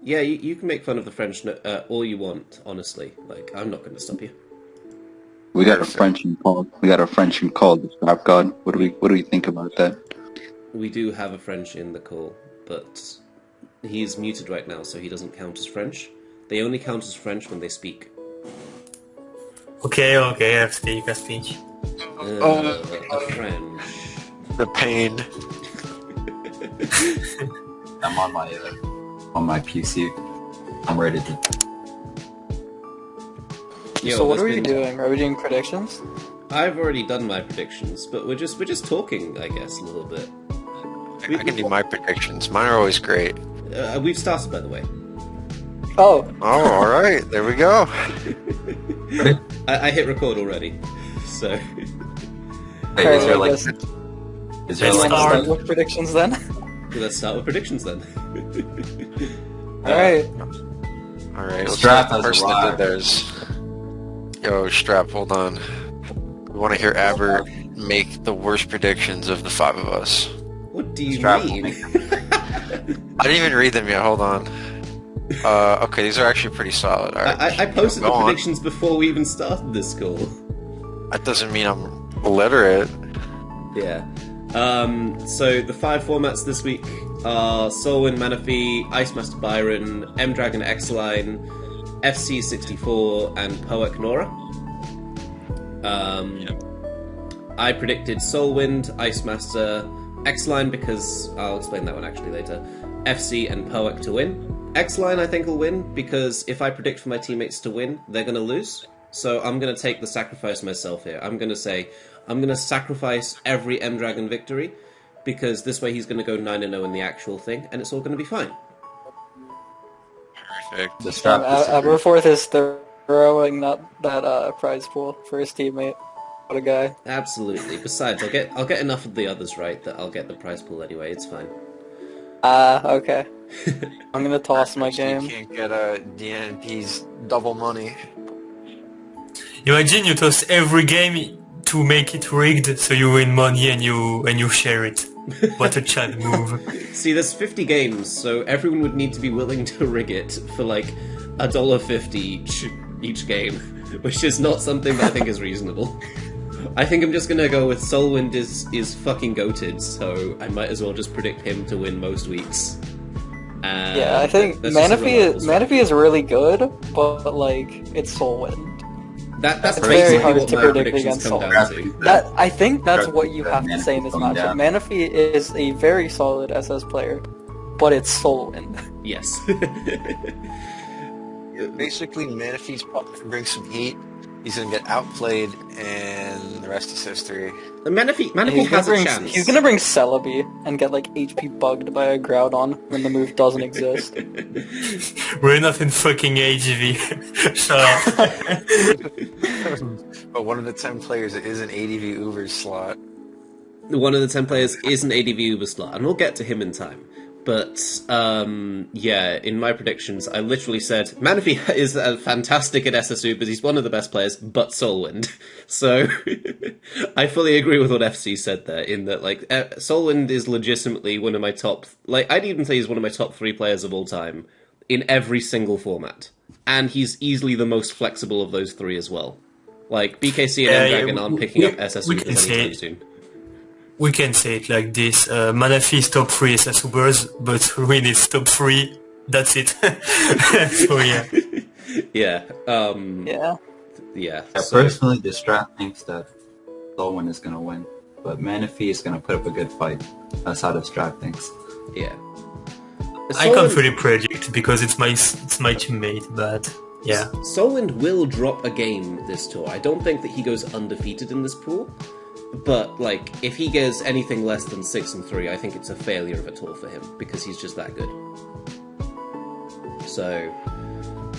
Yeah, you can make fun of the French all you want, honestly. Like, I'm not going to stop you. We got a Frenchman called. The Strap God. What do we think about that? We do have a French in the call, but he's muted right now, so he doesn't count as French. They only count as French when they speak. Okay, I speak. A French. The pain. I'm on my PC. I'm ready to. Yo, So what are we doing? Are we doing predictions? I've already done my predictions, but we're just talking, I guess, a little bit. I can do my predictions. Mine are always great. We've started, by the way. Oh. Oh, all right. There we go. I hit record already, so. Hey, is there like? Is there like start with predictions then? Let's start with predictions then. Alright. Alright, let's Strap start the has person that did arrived. theirs. Yo, Strap, hold on. We want to hear Aber make the worst predictions of the five of us. What do you Strap mean? I didn't even read them yet, hold on. Okay, these are actually pretty solid. All right, I posted the go on. predictions before we even started this call. That doesn't mean I'm illiterate. Yeah. So the 5 formats this week are Solwyn Manaphy, Ice Master Byron, M Dragon X-Line, FC64, and Poek Nora. I predicted Solwind, Ice Master, X-Line because I'll explain that one actually later. FC and Poek to win. X-Line I think will win because if I predict for my teammates to win, they're going to lose. So I'm going to take the sacrifice myself here. I'm going to say I'm going to sacrifice every M Dragon victory because this way he's going to go 9-0 in the actual thing, and it's all going to be fine. Perfect. The Strap. Aberforth is throwing that prize pool for his teammate. What a guy. Absolutely. Besides, I'll get enough of the others right that I'll get the prize pool anyway. It's fine. Okay. I'm gonna toss my You game. can't get DNP's double money. Imagine you toss every game to make it rigged, so you win money and you share it. What a Chad move! See, there's 50 games, so everyone would need to be willing to rig it for like $1.50 each game, which is not something that I think is reasonable. I think I'm just gonna go with Solwind is fucking goated, so I might as well just predict him to win most weeks. Yeah, I think that's just a reliable strategy. Manaphy is really good, but like it's Solwind. That's It's basically very hard what to my predict predictions against come Solwind. down to. That I think that's what you have to Manaphy say in this going matchup. down. Manaphy is a very solid SS player, but it's Solwind. Yes. Basically, Manaphy's probably going to bring some heat. He's going to get outplayed, and the rest is history. Manaphy He's has a gonna chance. He's gonna bring Celebi and get like HP bugged by a Groudon when the move doesn't exist. We're not in fucking AGV. Shut up. But one of the 10 players is an ADV Ubers slot. One of the 10 players is an ADV Uber slot, and we'll get to him in time. But, yeah, in my predictions, I literally said, Manaphy is fantastic at SS Ubers, he's one of the best players, but Solwind. So, I fully agree with what FC said there, in that, like, Solwind is legitimately one of my top, like, I'd even say he's one of my top 3 players of all time, in every single format. And he's easily the most flexible of those 3 as well. Like, BKC and M-Dragon aren't picking up SS we can Ubers say anytime it. soon. We can say it like this: Manaphy is top 3 SS Ubers, but Ruin is top 3. That's it. So yeah. Yeah. Yeah. Yeah. Yeah, So, personally, the Strap thinks that Solwyn is gonna win, but Manaphy is gonna put up a good fight. That's how the Strap thinks. yeah. I can't really predict because it's my teammate, but yeah. Solwind will drop a game this tour. I don't think that he goes undefeated in this pool, but like if he gets anything less than 6-3, I think it's a failure of a tour for him because he's just that good. So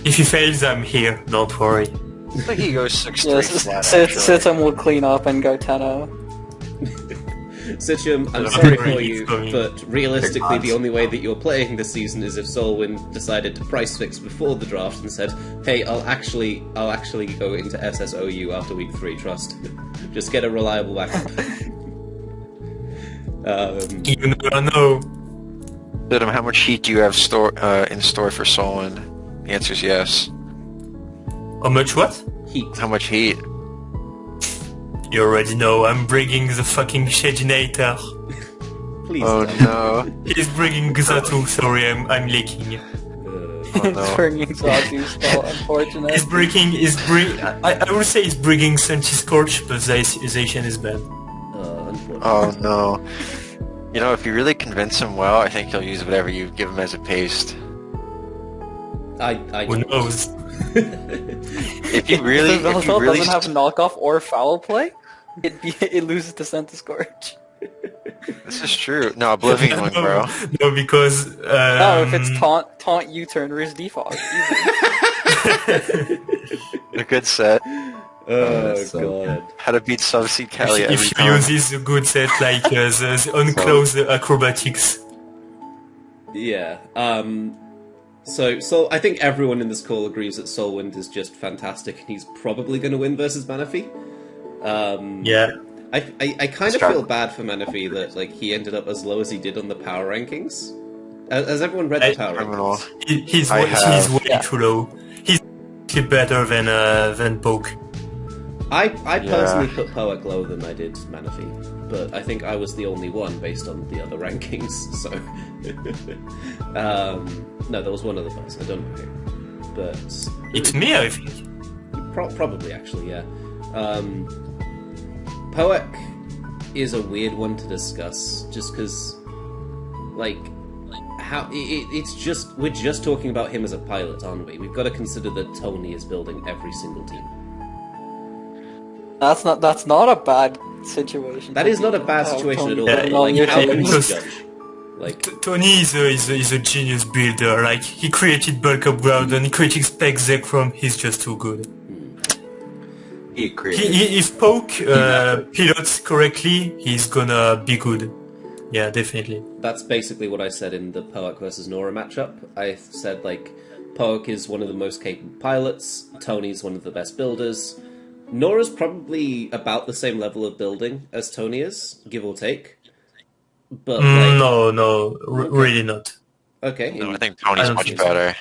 If he fails, I'm here. Don't worry. I think he goes 6-3 Yes, flat, actually. Situm will clean up and go 10-0. Situm, I'm I'm sorry sorry, for he's you, going. but realistically the only way that you're playing this season is if Solwind decided to price fix before the draft and said, hey, I'll actually go into SSOU after week 3, trust. Just get a reliable backup. You never know. Situm, how much heat do you have in store for Solon? The answer is yes. How much what? Heat. How much heat? You already know, I'm bringing the fucking Shedinator. Please Oh don't. no. He's bringing Xatu, sorry, I'm leaking. Oh, no. It's bringing Zatu's fault, unfortunate. I would say he's bringing Senchi Scorch, but the Asian is bad. Unfortunately. Oh no. You know, if you really convince him well, I think he'll use whatever you give him as a paste. I Who knows? If you really, If the if you Velcro really, doesn't have knockoff or foul play, it loses to Santa Scorch. this is true. No, Oblivion one, bro. No, because No, if it's taunt U-turn Riz Defog. A good set. Oh so- god. How to beat Subsea Kali every if you time. use this good set like the unclosed acrobatics. Yeah. So I think everyone in this call agrees that Solwind is just fantastic, and he's probably going to win versus Manaphy. Yeah. I kind of feel bad for Manaphy that like he ended up as low as he did on the power rankings. Has everyone read the power Criminal. rankings? He's way too low. He's better than Poke. I personally put Poek lower than I did Manaphy, but I think I was the only one based on the other rankings. So no, there was one other person. I don't know who, but It's me, I think. probably actually, yeah. Poek is a weird one to discuss, just because, like, how it's just we're just talking about him as a pilot, aren't we? We've got to consider that Tony is building every single team. That's not a bad situation. That is not a bad situation at all. Yeah, Like, yeah, how can you because- judge? Like, Tony is a genius builder. Like, he created Bulk Up Groudon, he created Spec Zekrom, he's just too good. If Poke pilots correctly, he's gonna be good. Yeah, definitely. that's basically what I said in the Poek versus Nora matchup. I said, like, Poek is one of the most capable pilots, Tony's one of the best builders. Nora's probably about the same level of building as Tony is, give or take. But, like, No, really not. okay. No, I think I Tony's don't much think so. better.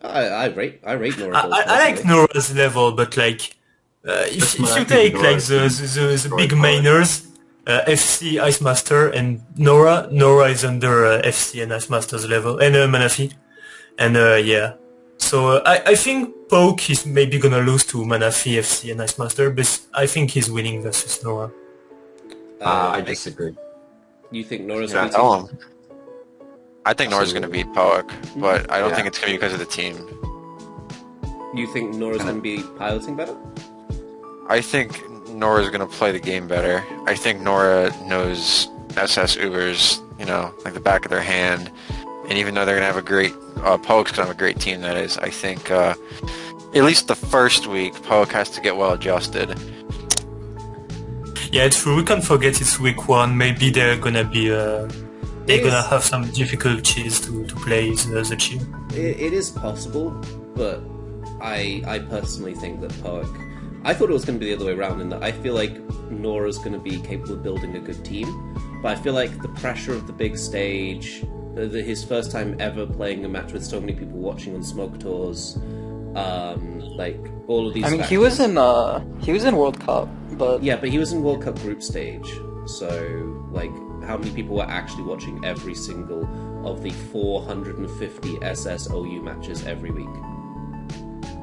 I rate Nora. I like Nora's level, but like, if you take like the big mainers, FC Ice Master and Nora is under FC and Ice Master's level, and Manaphy, and yeah. So I think Poke is maybe gonna lose to Manaphy, FC, and Ice Master, but I think he's winning versus Nora. I disagree. You think Nora's Yeah, beating? tell him. I think Nora's going to beat Poek, but I don't Yeah. think it's going to be because of the team. You think Nora's going to be piloting better? I think Nora's going to play the game better. I think Nora knows SS Ubers, you know, like the back of their hand. And even though they're going to have a great, Poek's going to have a great team, that is, I think, at least the first week, Poek has to get well adjusted. Yeah, true. We can't forget it's week 1. Maybe they're gonna be they're gonna have some difficulties to play the team. It is possible, but I personally think that Poek... I thought it was going to be the other way around, in that I feel like Nora's going to be capable of building a good team, but I feel like the pressure of the big stage, his first time ever playing a match with so many people watching on Smoke Tours, like all of these. I mean, factors. he was in World Cup, but Yeah, but he was in World Cup group stage, so like, how many people were actually watching every single of the 450 SSOU matches every week?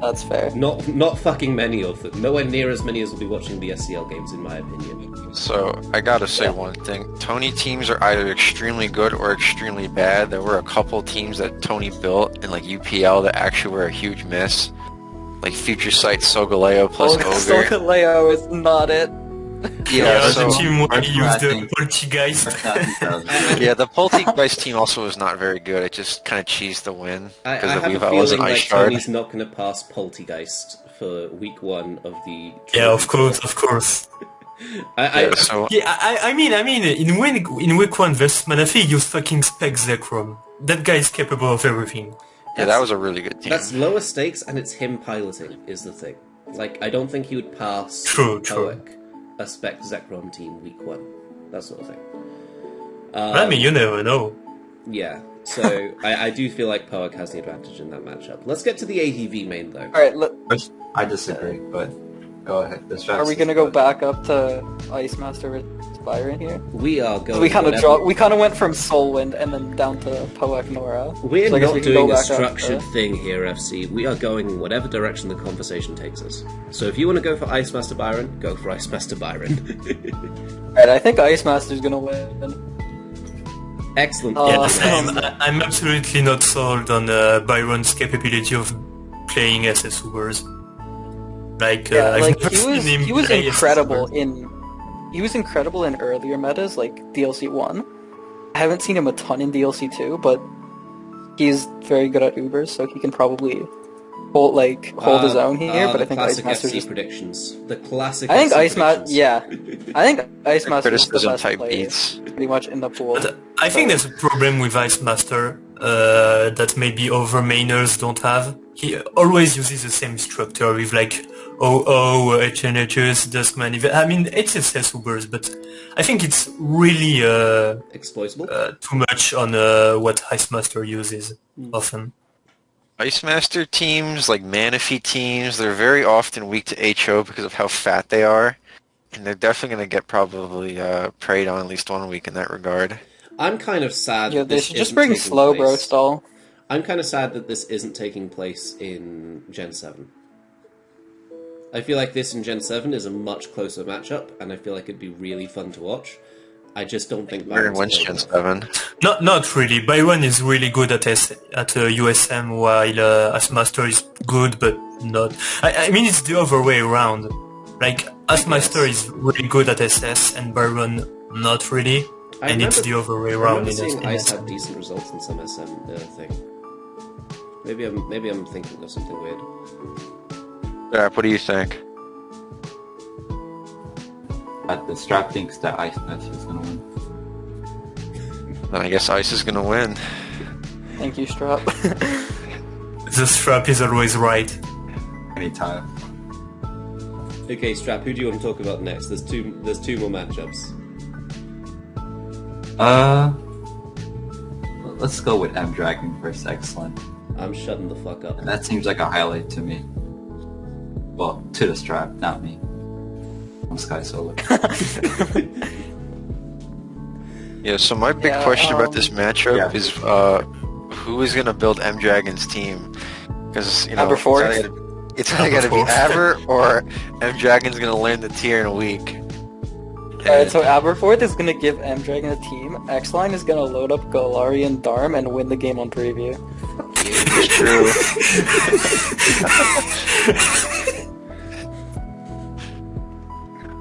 that's fair. Not fucking many of them. Nowhere near as many as will be watching the SCL games, in my opinion. So, I gotta say one thing. Tony teams are either extremely good or extremely bad. There were a couple teams that Tony built in, like, UPL that actually were a huge miss. Like, Future Sight Sogaleo plus Ogre. Sogaleo is not it. Yeah, the so, team where he used the think- Poltergeist. yeah, the Poltergeist team also was not very good. It just kind of cheesed the win. I Because have the a Weavile was an feeling ice like shard. Tony's not going to pass Poltergeist for week 1 of the... Yeah, of course. Yeah, so, Yeah, I mean, in week 1 versus Manaphy, he used fucking Spec Zekrom. That guy is capable of everything. yeah, that was a really good team. That's lower stakes, and it's him piloting, is the thing. Like, I don't think he would pass True. Poek, a Spec Zekrom team week 1. That sort of thing. I mean, you never know. Yeah. So I do feel like Poak has the advantage in that matchup. Let's get to the ADV main though. Alright, Which I disagree, but go ahead. The Strap are we Situm gonna go goes. back up to Ice Master versus Byron here? We are going. We kind of whatever- We kind of went from Soulwind and then down to Poak Nora. We're So I guess not we can doing go a back up structured to- thing here, FC. We are going in whatever direction the conversation takes us. So if you want to go for Ice Master Byron, go for Ice Master Byron. Alright, I think Ice Master's gonna win. Excellent. I'm absolutely not sold on Byron's capability of playing SS Ubers. Like, I've never seen him he was play incredible SS Ubers. he was incredible in earlier metas like DLC 1. I haven't seen him a ton in DLC 2, but he's very good at Ubers, so he can probably hold his own here. But I think Ice classic Master's FC just... predictions. The classic. I think FC Ice Master, predictions. yeah, I think Ice Master is the Criticism best type player, beats. pretty much in the pool. But I think there's a problem with Ice Master that maybe other mainers don't have. He always uses the same structure with like HNHs, Duskman. I mean, it's SS Ubers, but I think it's really Exploitable. too much on what Ice Master uses often. Ice Master teams, like Manaphy teams, they're very often weak to HO because of how fat they are. And they're definitely going to get probably preyed on at least 1 week in that regard. I'm kind of sad. Yeah, that they this should just isn't bring taking slow bro place. stall. I'm kind of sad that this isn't taking place in Gen 7. I feel like this in Gen 7 is a much closer matchup, and I feel like it'd be really fun to watch. I just don't think Byron Byron's wins played Gen enough. 7. Not really. Byron is really good at USM, while Ice Master is good, but not. I mean, it's the other way around. Like, Ice Master is really good at SS, and Byron not really. I And it's remember- the other way I around remember in seeing Ice SM. have decent results in some SM thing. Maybe I'm thinking of something weird. What do you think? The Strap thinks that Ice Master is gonna win. Then I guess Ice is going to win. Thank you, Strap. The Strap is always right. Anytime. Okay, Strap, who do you want to talk about next? There's two more matchups. Let's go with M Dragon versus Excellent. I'm shutting the fuck up. That seems like a highlight to me. Well, to the Strap, not me. I'm Sky Solar. Yeah, so my big Yeah, question about this matchup yeah. is who is going to build M Dragon's team? Because, you know, Aberforth? it's either got to be Aberforth. Aber or M Dragon's going to learn the tier in a week. Alright, so Aberforth is gonna give M-Dragon a team, X-Line is gonna load up Galarian Darm and win the game on preview. It's true.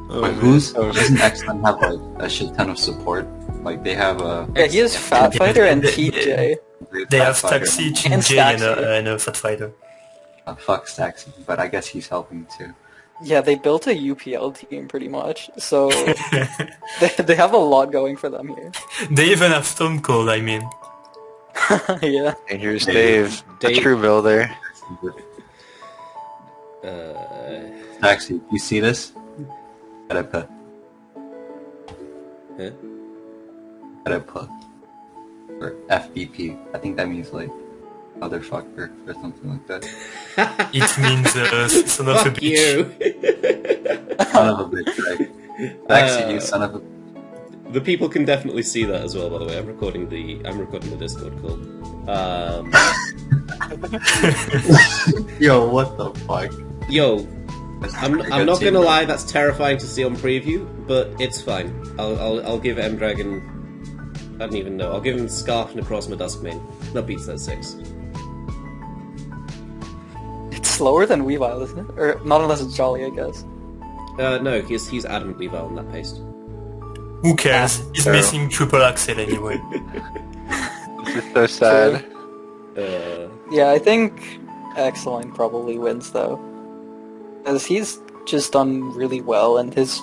But doesn't Excellent have like a shit ton of support? Like they have a. Yeah, he has Fat Fighter and They- TJ. They have Fighter. Taxi, And Chinjay, Staxi. and a Fat Fighter. Fuck Staxi, but I guess he's helping too. Yeah, they built a UPL team pretty much, so they have a lot going for them here. They even have Stone Cold, I mean. Yeah. And here's Dave, a Dave- true builder. Staxi, you see this? Gotta put. Huh? Gotta put. Or FBP. I think that means like motherfucker or something like that. It means son of a Fuck bitch. you! Son of a bitch, right? Staxi, you son of a. The people can definitely see that as well. By the way, I'm recording the Discord call. Yo, what the fuck? Yo, That's I'm a not good gonna team. lie. That's terrifying to see on preview, but it's fine. I'll give M Dragon. I don't even know. I'll give him Scarf Necrozma Duskmane. That beats that 6. It's slower than Weavile, isn't it? Or not unless it's Jolly, I guess. No, he's adamant Weavile on that pace. Who cares? He's missing triple axel anyway. This is so sad. Yeah, I think X-Line probably wins though. Because he's just done really well and his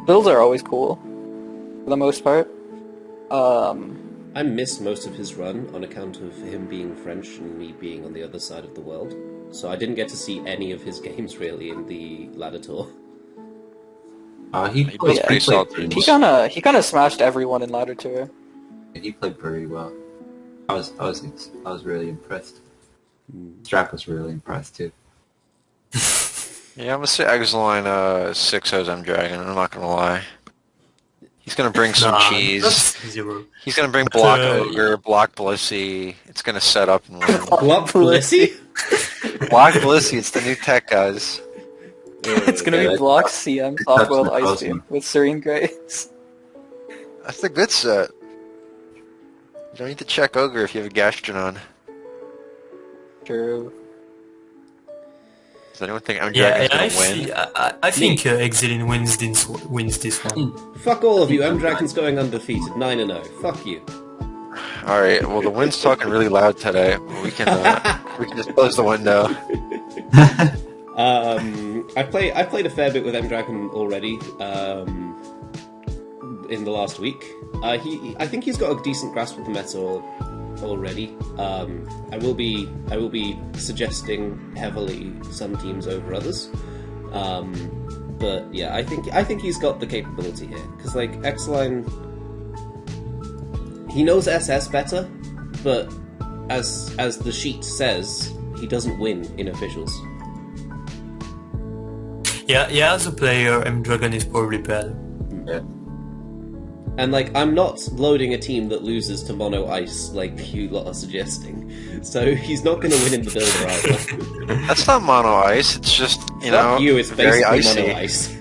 builds are always cool. For the most part. I missed most of his run on account of him being French and me being on the other side of the world. So I didn't get to see any of his games really in the ladder tour. He plays played pretty solid pretty He well. kinda smashed everyone in Ladder Tour. He played pretty well. I was really impressed. Strap was really impressed too. Yeah, I'm gonna say Exline 6-0's M Dragon. I'm not gonna lie. He's gonna bring some cheese. That's 0. He's gonna bring block Ogre, block Blissey. It's gonna set up and win. Block Blissey? Block Blissey. It's the new tech, guys. It's gonna be block CM Softworld Ice Beam with Serene Grace. That's a good set. You don't need to check Ogre if you have a Gastrodon. True. Does anyone think M Dragon's gonna win? I think Exilin wins this one. Fuck all of you, M-Dragon's going undefeated, 9-0. Fuck you. Alright, well the wind's talking really loud today. We can just close the window. I played a fair bit with M-Dragon already, in the last week. I think he's got a decent grasp of the meta already. I will be suggesting heavily some teams over others. But yeah, I think he's got the capability here, because like X-Line, he knows SS better, but as the sheet says, he doesn't win in officials. Yeah, as a player, M Dragon is probably better. Yeah. And like, I'm not loading a team that loses to mono ice like you lot are suggesting, so he's not going to win in the builder either. That's not mono ice. It's just Fuck you, it's very basically icy. mono ice.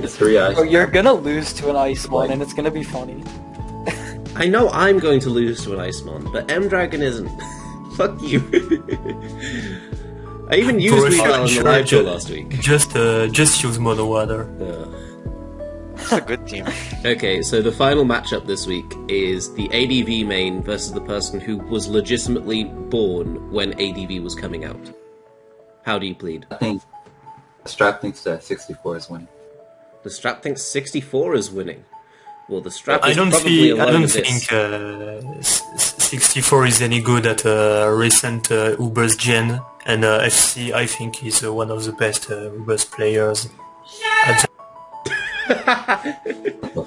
It's 3 ice. Oh, you're gonna lose to an Icemon, and it's gonna be funny. I know I'm going to lose to an Icemon, but M-Dragon isn't. Fuck you. I even used Weavile in the live show last week. Just use Mono Water. It's a good team. Okay, so the final matchup this week is the ADV main versus the person who was legitimately born when ADV was coming out. How do you plead? I think Strap thinks that 64 is winning. The Strap thinks 64 is winning. Well, the Strap I is don't probably alone in think this. 64 is any good at recent Ubers gen, and FC I think he's one of the best Ubers players. Sorry,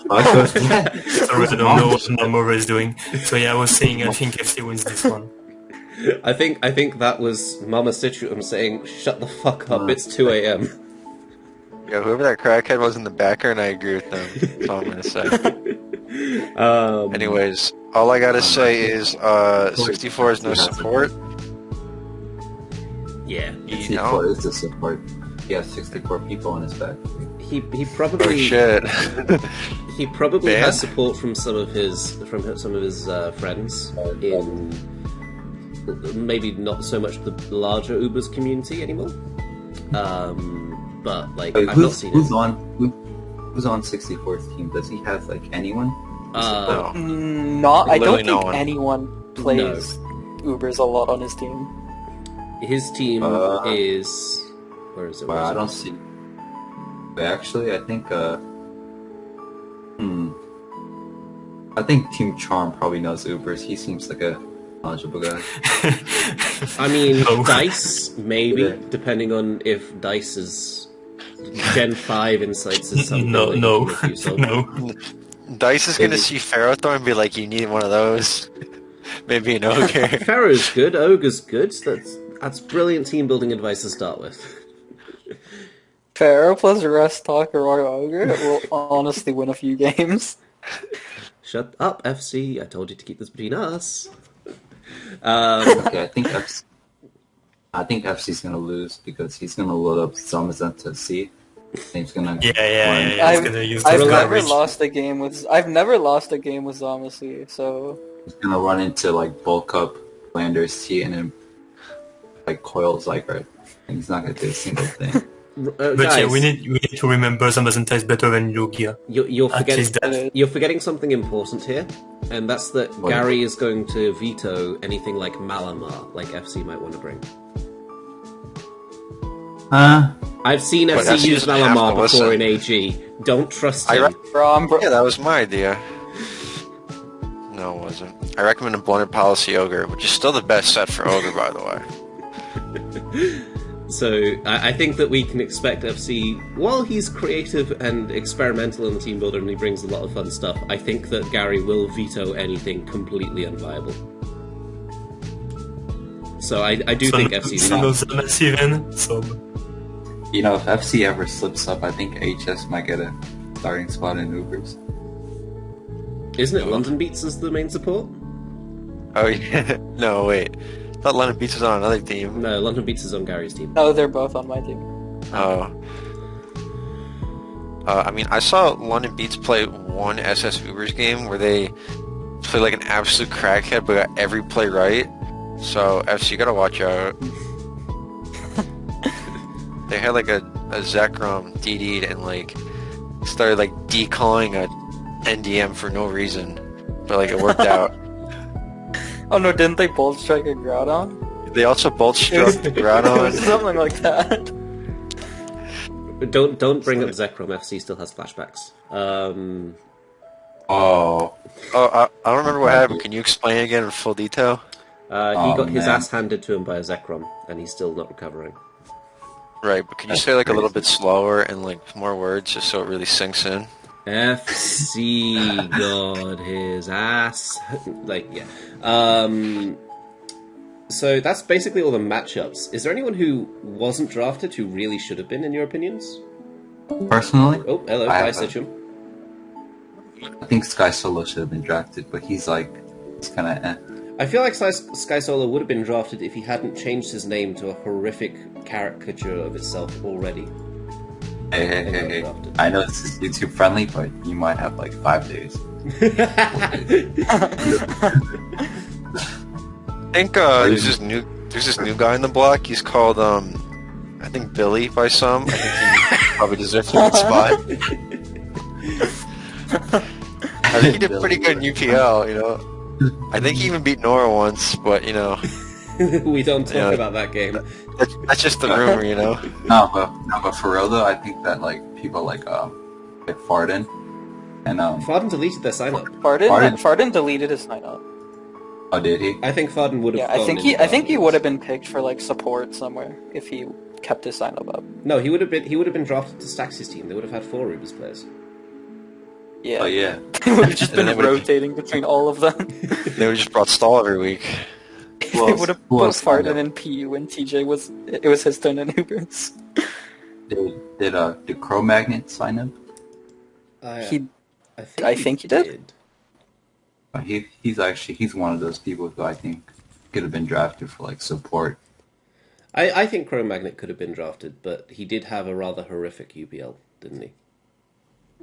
I don't know what Namora is doing. So yeah, I was saying I think FC wins this one. I think that was Mama Situm saying, "Shut the fuck up! It's 2 a.m." Yeah, whoever that crackhead was in the background, I agree with them. That's all I'm gonna say. Anyways, all I gotta say is 64 is no support. Yeah, 64 is the support. He has 64 people on his back. he Oh probably shit. he probably Man. has support from some of his friends in maybe not so much the larger Ubers community anymore. But like I've not seen who's it. who's on 64's team? Does he have like anyone? No. Not. I don't Literally no think one. anyone plays Ubers a lot on his team. His team is where is it? Where Well, is I it? don't see. But actually, I think Team Charm probably knows Ubers. He seems like a knowledgeable guy. I mean, No. Dice, maybe, Yeah. depending on if Dice is Gen 5 Insights is something No, that you no, can make use of. no. Dice is gonna see Ferrothorn and be like, you need one of those. Maybe an ogre. Pharaoh's good, Ogre's good, that's brilliant team building advice to start with. Pharaoh plus Rest Talk or Royal Ogre will honestly win a few games. Shut up, FC, I told you to keep this between us. Okay, I think FC's gonna lose because he's gonna load up Zamazan to C. And he's gonna Yeah. He's gonna use I've the never garbage. lost a game with Zamasu, so He's gonna run into like bulk up Landers T and then like coil Zygarde. And he's not gonna do a single thing. But Guys, yeah, we need to remember Zamazenta is better than Lugia. you're At least forgetting that. you're forgetting something important here, and that's that What? Gary is going to veto anything like Malamar, like FC might want to bring. I've seen But FC FC use doesn't have Malamar to before listen. in AG. Don't trust I him. Yeah, that was my idea. No, it wasn't. I recommend a Blunted Policy Ogre, which is still the best set for Ogre, by the way. So I think that we can expect FC, while he's creative and experimental in the team builder and he brings a lot of fun stuff, I think that Gary will veto anything completely unviable. So I do think FC's You know, if FC ever slips up, I think HS might get a starting spot in Ubers. Isn't it London Beats as the main support? Oh yeah. No, wait. I thought London Beats was on another team. No, London Beats is on Gary's team. No, they're both on my team. Oh. I mean, I saw London Beats play one SS Ubers game where they play like an absolute crackhead, but got every play right. So FC, you gotta watch out. They had like a Zekrom DD'd and like started like decalling a NDM for no reason, but like it worked out. Oh no, didn't they both strike a Groudon? They also both struck the Groudon. Something like that. Don't bring up Zekrom. FC still has flashbacks. Oh, I don't remember what happened. Can you explain again in full detail? He got his ass handed to him by a Zekrom, and he's still not recovering. Right, but can you say like a little bit slower and like more words just so it really sinks in? FC got his ass. Like, yeah. So that's basically all the matchups. Is there anyone who wasn't drafted who really should have been, in your opinions? personally, Oh, hello, I Kai have a- Situm. I think Sky Solo should have been drafted, but he's kind of I feel like Sky Solar would have been drafted if he hadn't changed his name to a horrific caricature of itself already. Hey. I know this is YouTube friendly, but you might have like 5 days. I think there's this new guy in the block. He's called I think Billy by some. I think he probably deserves a good spot. I think he did pretty good in UPL, you know. I think he even beat Nora once, but you know. We don't talk about that game. That's just the rumor, you know. No, but for real though, I think that like people like Farden and Farden deleted their sign up. Farden deleted his sign up. oh, did he? I think Farden would have. Yeah, I think he would have been picked for like support somewhere if he kept his sign up. No, he would have been drafted to Stax's team. They would have had 4 Ubers players. Yeah. Oh yeah. They would have just And been they would've- rotating between all of them. They would just brought Stall every week. They would have who put else signed Farden up? in PU when TJ was his turn in Ubers. Did Crow Magnet sign up? I think he did. He's one of those people who I think could have been drafted for like support. I think Chrome Magnet could have been drafted, but he did have a rather horrific UPL, didn't he?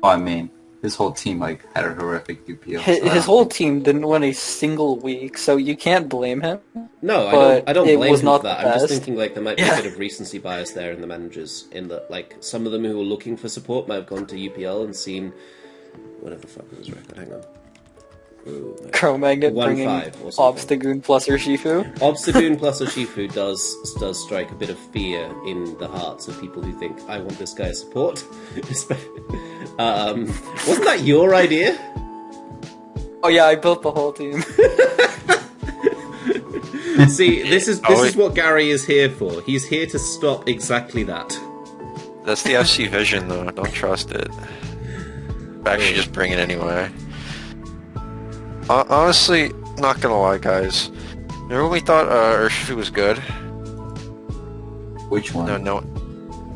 Oh, I mean, his whole team like had a horrific UPL. His whole team didn't win a single week, so you can't blame him. No, But I don't it blame was him not for that. the I'm just best. thinking like there might be Yeah. a bit of recency bias there in the managers, in that like some of them who were looking for support might have gone to UPL and seen whatever the fuck was his record. Hang on. Ooh, no. Crow Magnet 1-5 bringing or something. Obstagoon plus Urshifu. Obstagoon plus Urshifu does strike a bit of fear in the hearts of people who think, I want this guy's support. Wasn't that your idea? Oh yeah, I built the whole team. See, this is what Gary is here for. He's here to stop exactly that. That's the FC vision, though. Don't trust it. Actually, just bring it anyway. Honestly, not gonna lie, guys. Remember when we thought Urshifu was good? Which one? No.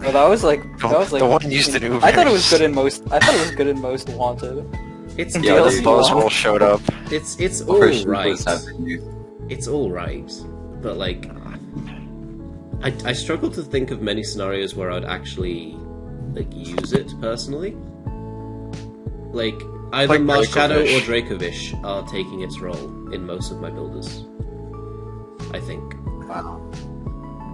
Well, that was like The one used in Ubers. I thought it was good in most. I thought it was good in most wanted. It's Yeah, Those DLC balls one. all showed up. it's all First right. was having It's all right, but like, I struggle to think of many scenarios where I'd actually like use it personally. Like either Like Marshadow or Dracovish. Dracovish are taking its role in most of my builders. I think. Wow.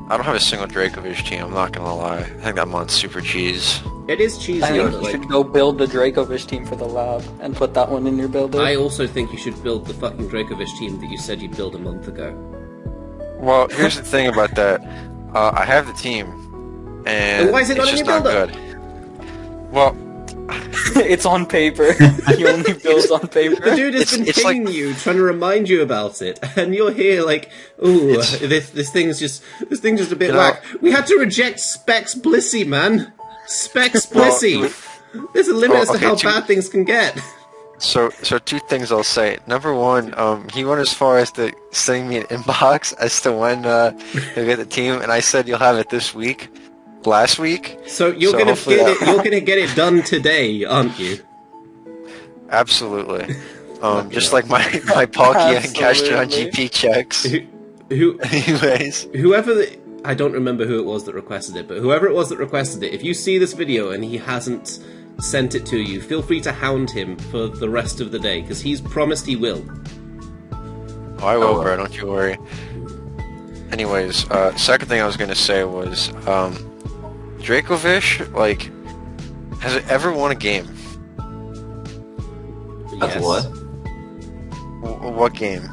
I don't have a single Dracovish team, I'm not gonna lie. I think that month's super cheese. It is cheesy, I think but you like, should go build the Dracovish team for the lab and put that one in your builder. I also think you should build the fucking Dracovish team that you said you'd build a month ago. Well, here's the thing about that. I have the team, and Then why is it not it's in just your not builder? good. Well, It's on paper. He only builds on paper. The dude has been It's like- pinging you, trying to remind you about it, and you're here like, ooh, this thing's just a bit You know- whack. We had to reject Specs Blissey, man. Specs Blissey. There's a limit as to okay, how to- bad things can get. So two things I'll say. Number one, he went as far as to sending me an inbox as to when he'll get the team, and I said you'll have it this week, last week. So you're gonna hopefully get it. You're gonna get it done today, aren't you? Absolutely. Just hell. like my Palkia and Castron Absolutely. GP checks. Who Anyways, I don't remember who it was that requested it, but whoever it was that requested it, if you see this video and he hasn't sent it to you, feel free to hound him for the rest of the day, because he's promised he will. I will, bro. Don't you worry. Anyways, second thing I was gonna say was, Dracovish, like, has it ever won a game? That's Yes. what? What game?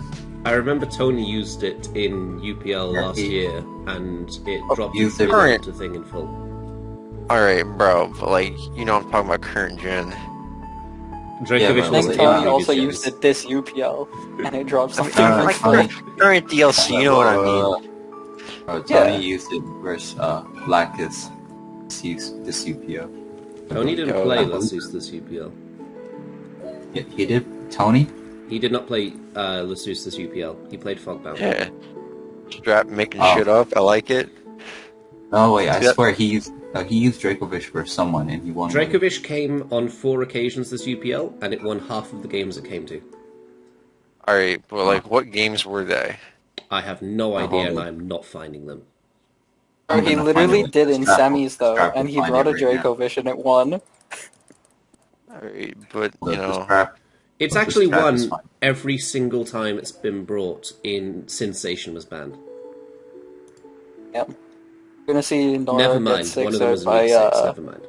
I remember Tony used it in UPL Yeah, last year, and it dropped used the it. Current. to thing in full. Alright, bro, but like, you know I'm talking about current gen. Dracovish but I was think Yeah, Tony in also previous used gens. it this UPL, and it dropped something. No, Like, Tony- current DLC, you know what I mean? Tony Yeah. used it versus Blackus this UPO. Tony didn't Yo, play I Lasus this UPL. Yeah, he did. Tony? He did not play Lasus this UPL. He played Fogbound. Yeah. Strap making Oh. shit up, I like it. No, wait, I Yeah. swear he used Dracovish versus someone and he won. Dracovish came on 4 occasions this UPL, and it won half of the games it came to. Alright, but like, what games were they? I have no idea, and Probably. I'm not finding them. I'm He gonna literally find it. did in Strap- semis though, Strap and will he find brought a it right now. Dracovish and it won. Alright, but, The- you the know, Strap- It's the actually Strap is won fine. every single time it's been brought in since Station was banned. Yep. We're gonna see Nora Never get mind, one 6 of them out was by Week 6, never mind.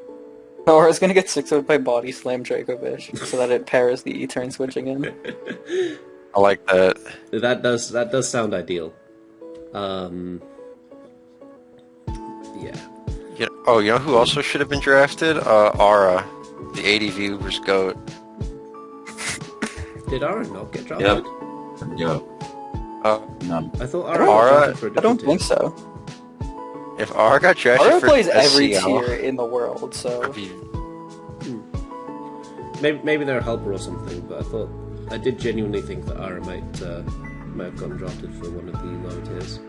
Nora's gonna get 6 out by Body Slam Dracovish, so that it pairs the E-turn switching in. I like that. That does sound ideal. Yeah. You know who also should have been drafted? Aura, the ADV Ubers GOAT. Did Ara not get drafted? Yep. No. I thought I Ara don't- got Ara- drafted for a I don't different think team. so. If Aura got drafted Aura for plays every SCL, tier in the world, so... it'd be- Maybe they're a helper or something, but I did genuinely think that Ara might have gotten drafted for one of the lower tiers.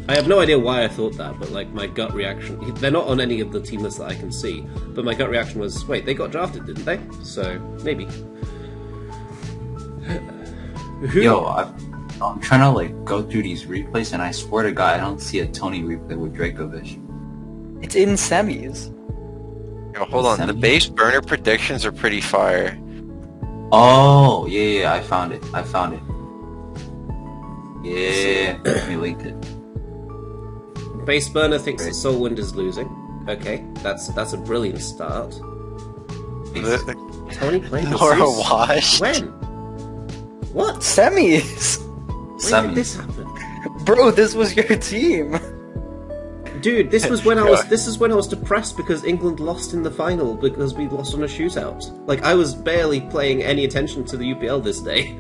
I have no idea why I thought that, but like my gut reaction, they're not on any of the team lists that I can see, but my gut reaction was, wait, they got drafted, didn't they? So, maybe. Who? Yo, I'm trying to like go through these replays, and I swear to God, I don't see a Tony replay with Dracovish. It's in semis. Yo, hold on, the base burner predictions are pretty fire. Oh, yeah, I found it. Yeah, let me link it. Base Burner thinks that Great. Soulwind is losing. Okay, that's a brilliant start. Tony played Nora Lasus? washed. When? What? Semis! When did this happen? Bro, this was your team! Dude, this was when I was depressed because England lost in the final because we lost on a shootout. Like, I was barely paying any attention to the UPL this day.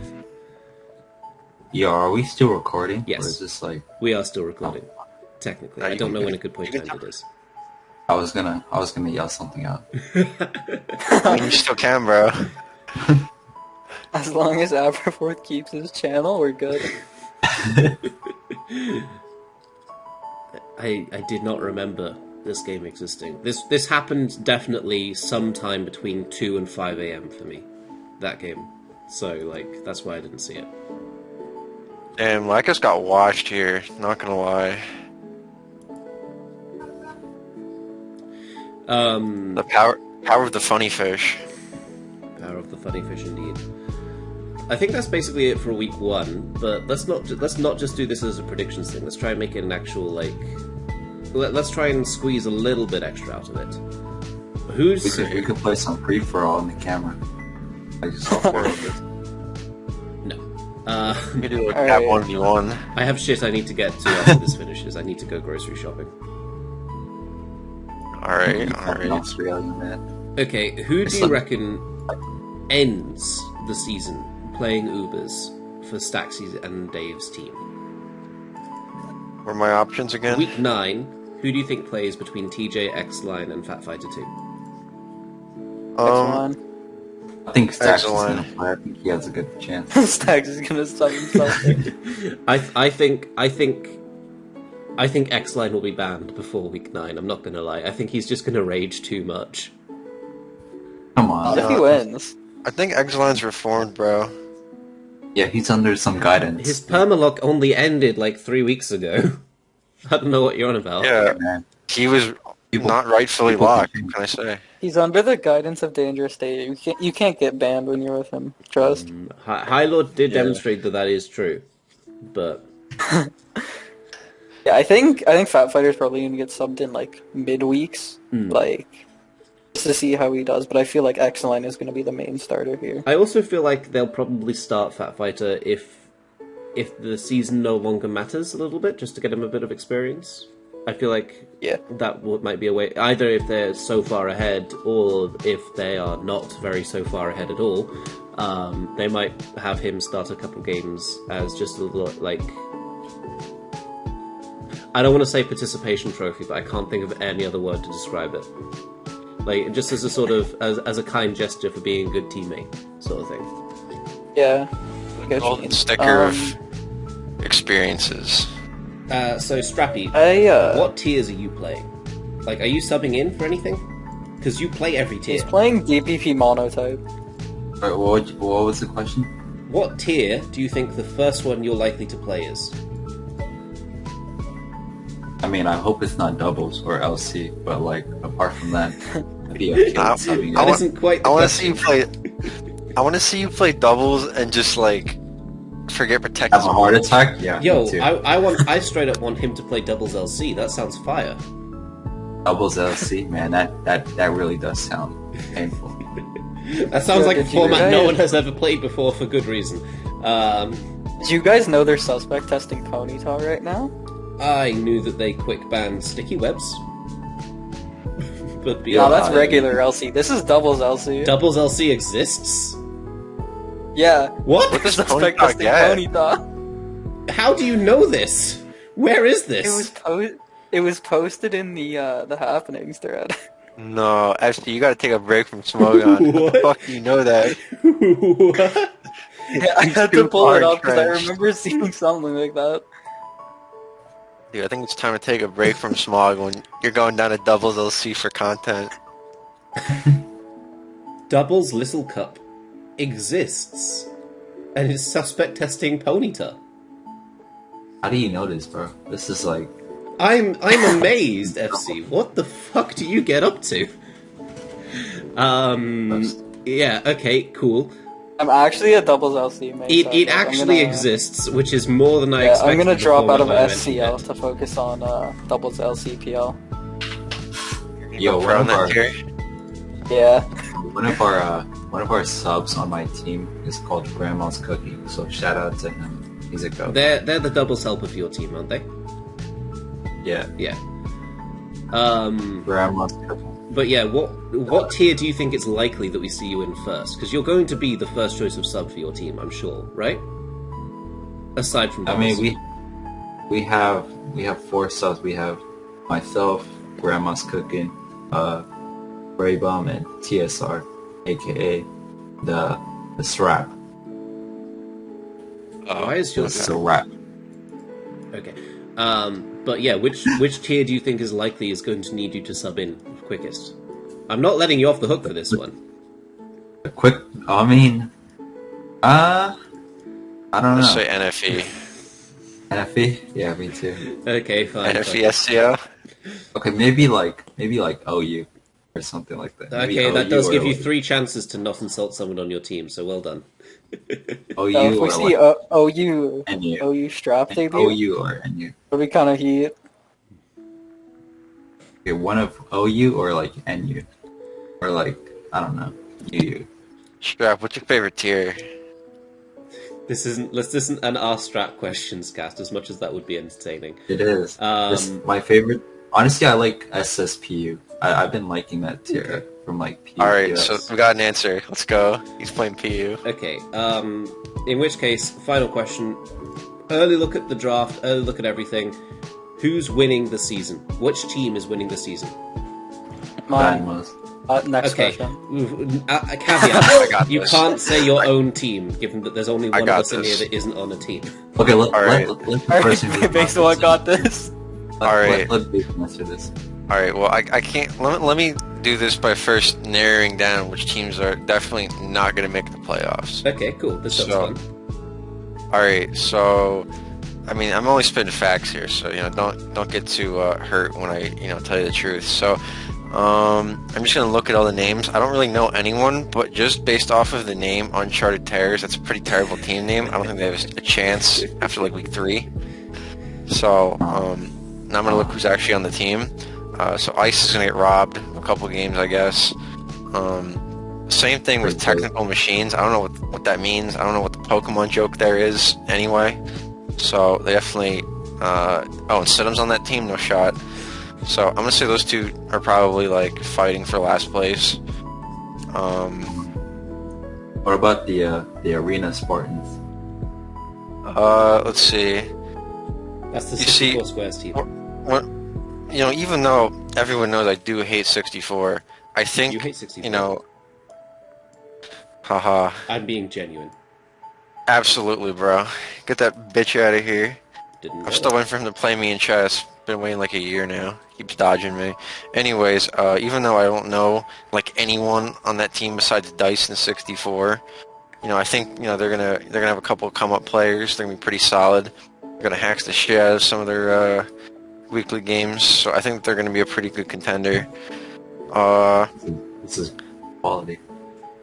Yo, are we still recording? Yes. Or is this like... We are still recording. Technically. I don't know when a good point you time can it is. I was gonna yell something out. I mean, you still can, bro. As long as Aberforth keeps his channel, we're good. I did not remember this game existing. This happened definitely sometime between 2 and 5 a.m. for me. That game. So, like, that's why I didn't see it. Damn, Lycus got washed here, not gonna lie. The power of the funny fish. Power of the funny fish, indeed. I think that's basically it for week 1. But let's not just do this as a predictions thing. Let's try and make it an actual like. Let's try and squeeze a little bit extra out of it. We could play some free for all on the camera. I just saw 4 of this. No. You could do like Alright. that 1v1. I have shit I need to get to after this finishes. I need to go grocery shopping. Alright. Australia, man. Okay, who do It's you like- reckon ends the season playing Ubers for Staxy's and Dave's team? What are my options again? Week 9, who do you think plays between TJ, X-Line, and Fat Fighter 2? Next one. I think Stacks is Excellent. going to play. I think he has a good chance. Stags is gonna sub himself. I think X-Line will be banned before week 9. I'm not gonna lie. I think he's just gonna rage too much. Come on. What if he wins? I think X-Line's reformed, bro. Yeah, he's under some guidance. His permalock only ended like 3 weeks ago. I don't know what you're on about. Yeah, man. he was not rightfully locked. What can I say? He's under the guidance of Dangerous State. You can't get banned when you're with him. Trust. High Lord did Yeah. demonstrate that is true, but Yeah, I think Fat Fighter's probably gonna get subbed in like midweeks, like just to see how he does. But I feel like X-Line is gonna be the main starter here. I also feel like they'll probably start Fat Fighter if the season no longer matters a little bit, just to get him a bit of experience. I feel like Yeah. that might be a way, either if they're so far ahead, or if they are not very so far ahead at all, they might have him start a couple games as just a little, like, I don't want to say participation trophy, but I can't think of any other word to describe it. Like, just as a sort of, as a kind gesture for being a good teammate, sort of thing. Yeah. I get what you Golden mean. sticker of experiences. So, Strappy, I what tiers are you playing? Like, are you subbing in for anything? Because you play every tier. he's playing DPP monotype. Alright, what was the question? What tier do you think the first one you're likely to play is? I mean, I hope it's not doubles or LC, but like apart from that, I'd be okay with subbing That it. isn't quite the I want to question. see you play. I want to see you play doubles and just like forget protect. Have a heart attack? Yeah. Yo, me too. I straight up want him to play doubles LC. That sounds fire. Doubles LC, man, that really does sound painful. That sounds Yeah, like a did you format no guys- one has ever played before for good reason. Do you guys know they're suspect testing Ponyta right now? I knew that they quick banned sticky webs. But No, beyond that's Yeah. regular LC. This is doubles LC. doubles LC exists? Yeah. What? What does Suspect Ponyta testing get? Ponyta. How do you know this? Where is this? It was posted in the happenings thread. No, actually, you gotta take a break from Smogon. How the What? fuck do you know that? What? Yeah, I had too to pull it far up because I entrenched. remember seeing something like that. Dude, I think it's time to take a break from Smog when you're going down to doubles LC for content. Doubles Little Cup exists and is suspect testing Ponyta. How do you know this, bro? This is like I'm amazed, FC. What the fuck do you get up to? Yeah, okay, cool. I'm actually a doubles LC mate. so, It like, I'm actually gonna- exists, which is more than I Yeah, expected. I'm gonna drop before out of when I mentioned SCL it. to focus on doubles LCPL. yo, Pro one in of our that tier? Yeah. one of our subs on my team is called Grandma's Cookie, so shout out to him. He's a go. They're the doubles helper for your team, aren't they? Yeah, Yeah. Grandma's Cookie. But yeah, what tier do you think it's likely that we see you in first? Because you're going to be the first choice of sub for your team, I'm sure, right? Aside from I mean, doubles. we have 4 subs. We have myself, Grandma's Cooking, Ray Bomb, and TSR, aka the Strap. Why is your This is a rap. okay? But yeah, which tier do you think is likely is going to need you to sub in quickest? I'm not letting you off the hook for this one. A quick. I mean, I don't Let's know. say NFE. NFE? Yeah, me too. Okay, fine. NFE SCL? Okay, maybe like OU or something like that. Maybe Okay, that OU does or give you like 3 chances to not insult someone on your team, so well done. OU So if we or see like OU NU. strap debut, OU or NU. it'll be kind of heat. Okay, one of OU or like NU, or like I don't know UU. Strap, what's your favorite tier? This isn't an Ask Strap questions cast, as much as that would be entertaining. It is. My favorite. Honestly, I like SSPU. I've been liking that tier from like PU. Alright, so we got an answer. Let's go. He's playing PU. Okay, in which case, final question. Early look at the draft, early look at everything. Who's winning the season? Which team is winning the season? Mine. Dynamos. Next Okay. question. A caveat: got you this. can't say your own team, given that there's only one of got us in here this. that isn't on a team. Okay, let Alright. the person who's BasedWhat got this. Alright. Let Bateman answer this. All right. Well, I can't. Let me do this by first narrowing down which teams are definitely not going to make the playoffs. Okay, cool. This sounds So- fun. All right. So, I mean, I'm only spitting facts here, so don't get too hurt when I tell you the truth. So, I'm just gonna look at all the names. I don't really know anyone, but just based off of the name Uncharted Terrors, that's a pretty terrible team name. I don't think they have a chance after like week 3. So, now I'm gonna look who's actually on the team. So Ice is gonna get robbed a couple games, I guess. Same thing with Technical Machines. I don't know what that means. I don't know what the Pokemon joke there is anyway. So they definitely. And Situm's on that team, no shot. So I'm gonna say those two are probably like fighting for last place. What about the Arena Spartans? Let's see. That's the You see- 64 Squares team. What, even though everyone knows I do hate 64, I think You hate 64. Haha. I'm being genuine. Absolutely, bro. Get that bitch out of here. Didn't know. I'm still waiting for him to play me in chess. Been waiting like a year now. Keeps dodging me. Anyways, even though I don't know like anyone on that team besides Dice and 64, I think they're gonna have a couple of come up players. They're gonna be pretty solid. They're gonna hack the shit out of some of their weekly games. So I think they're gonna be a pretty good contender. This is quality.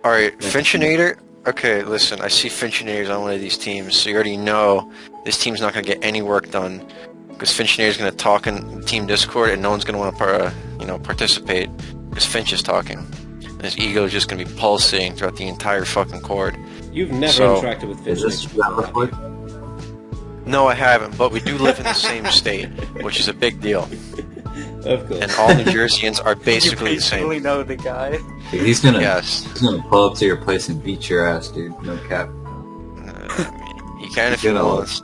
All right, Finchinator. Okay, listen, I see Finchinator's on one of these teams, so you already know this team's not going to get any work done because Finchinator's going to talk in Team Discord and no one's going to want to, participate because Finch is talking. And his ego is just going to be pulsating throughout the entire fucking court. You've never So- interacted with Is Finch this before, have you? Aberforth? No, I haven't, but we do live in the same state, which is a big deal. Of course. And all New Jerseyans are basically you the same. basically know the guy. Dude, he's gonna Yes. pull up to your place and beat your ass, dude. No cap. He can if he Get out. wants.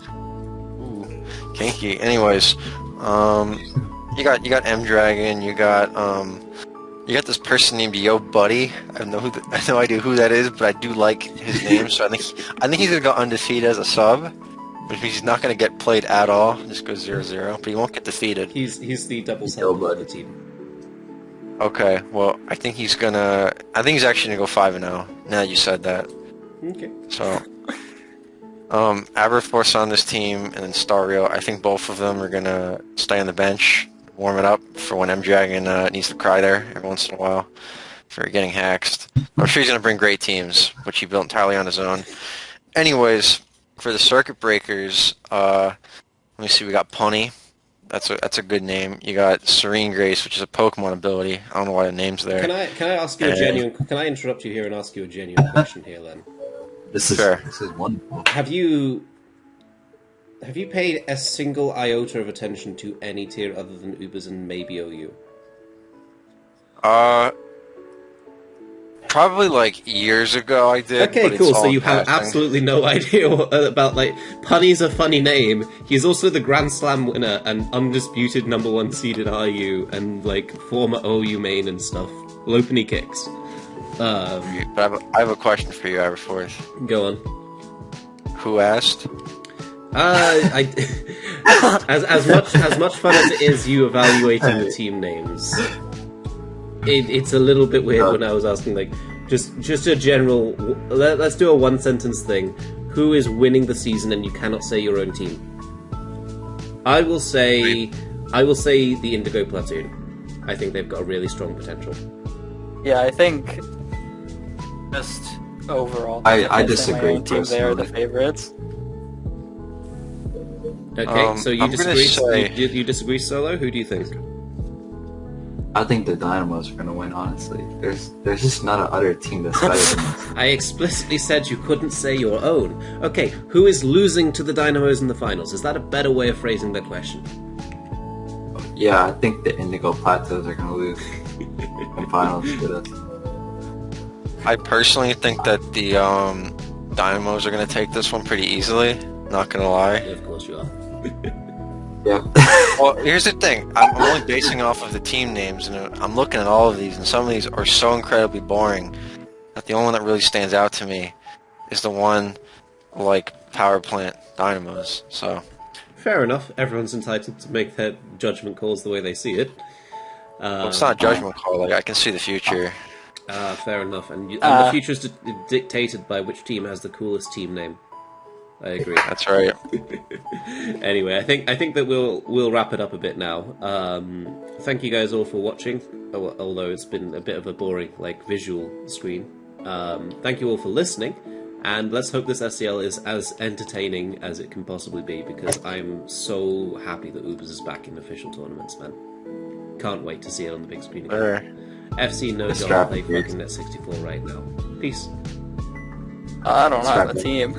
Ooh, kinky. Anyways, you got M Dragon. You got this person named Yo Buddy. I have no idea who that is, but I do like his name. So I think he's gonna go undefeated as a sub, which means he's not gonna get played at all. Just go 0-0, but he won't get defeated. He's the double Yo, sub bud. of the team. Okay, well I think he's actually gonna go 5-0. Now that you said that. Okay. So, Aberforth on this team, and then Stario. I think both of them are gonna stay on the bench, warm it up for when M Dragon needs to cry there every once in a while for getting hacked. I'm sure he's gonna bring great teams, which he built entirely on his own. Anyways, for the circuit breakers, let me see. We got Punny. That's a good name. You got Serene Grace, which is a Pokemon ability. I don't know why the name's there. Can I ask you a genuine? Can I interrupt you here and ask you a genuine question here, Len? This is Sure. wonderful. Have you paid a single iota of attention to any tier other than Ubers and maybe OU? Probably like years ago I did. Okay, but it's cool. So all you have passing. absolutely no idea about Punny's a funny name. He's also the Grand Slam winner and undisputed #1 seed in RU and former OU main and stuff. Lopenny kicks. But I have a question for you, Aberforth. Go on. Who asked? As much fun as it is you evaluating the team names, it's a little bit weird when I was asking just a general. Let's do a one sentence thing. Who is winning the season, and you cannot say your own team? I will say the Indigo Platoon. I think they've got a really strong potential. Yeah, I think just overall, I can't say disagree, my own team, they are the personally. favorites. Okay, so you I'm gonna disagree? say- You disagree, Solo? Who do you think? I think the Dynamos are gonna win. Honestly, there's just not a other team that's better than us. I explicitly said you couldn't say your own. Okay, who is losing to the Dynamos in the finals? Is that a better way of phrasing the question? Yeah, I think the Indigo Plateaus are gonna lose in finals with us. I personally think that the Dynamos are going to take this one pretty easily. Not going to lie. Yeah, of course you are. Yeah. Well, here's the thing. I'm only basing off of the team names, and I'm looking at all of these, and some of these are so incredibly boring that the only one that really stands out to me is the one like power plant dynamos. So Fair enough. Everyone's entitled to make their judgment calls the way they see it. well, it's not a judgment call. Like I can see the future. Fair enough. And the future is dictated by which team has the coolest team name. I agree. That's right. Anyway, I think that we'll wrap it up a bit now. Thank you guys all for watching, although it's been a bit of a boring visual screen. Thank you all for listening, and let's hope this SCL is as entertaining as it can possibly be, because I'm so happy that Ubers is back in official tournaments, man. Can't wait to see it on the big screen again. FC no job play fucking net 64 right now. Peace. I don't have a team.